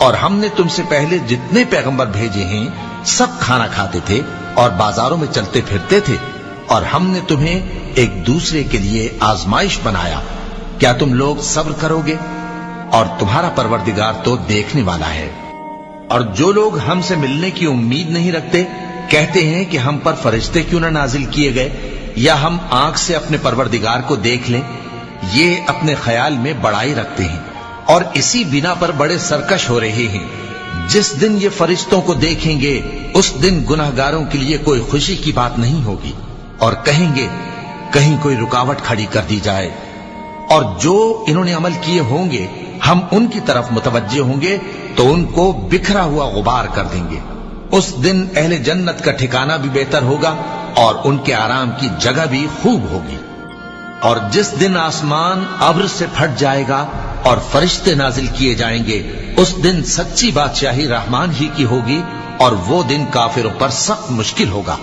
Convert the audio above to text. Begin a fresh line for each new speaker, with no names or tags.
اور ہم نے تم سے پہلے جتنے پیغمبر بھیجے ہیں سب کھانا کھاتے تھے اور بازاروں میں چلتے پھرتے تھے، اور ہم نے تمہیں ایک دوسرے کے لیے آزمائش بنایا، کیا تم لوگ صبر کرو گے؟ اور تمہارا پروردگار تو دیکھنے والا ہے۔ اور جو لوگ ہم سے ملنے کی امید نہیں رکھتے کہتے ہیں کہ ہم پر فرشتے کیوں نہ نازل کیے گئے، یا ہم آنکھ سے اپنے پروردگار کو دیکھ لیں۔ یہ اپنے خیال میں بڑائی رکھتے ہیں اور اسی بنا پر بڑے سرکش ہو رہے ہیں۔ جس دن یہ فرشتوں کو دیکھیں گے اس دن گناہگاروں کے لیے کوئی خوشی کی بات نہیں ہوگی، اور کہیں گے کہیں کوئی رکاوٹ کھڑی کر دی جائے۔ اور جو انہوں نے عمل کیے ہوں گے ہم ان کی طرف متوجہ ہوں گے تو ان کو بکھرا ہوا غبار کر دیں گے۔ اس دن اہل جنت کا ٹھکانہ بھی بہتر ہوگا اور ان کے آرام کی جگہ بھی خوب ہوگی۔ اور جس دن آسمان ابر سے پھٹ جائے گا اور فرشتے نازل کیے جائیں گے اس دن سچی بادشاہی رحمان ہی کی ہوگی، اور وہ دن کافروں پر سخت مشکل ہوگا۔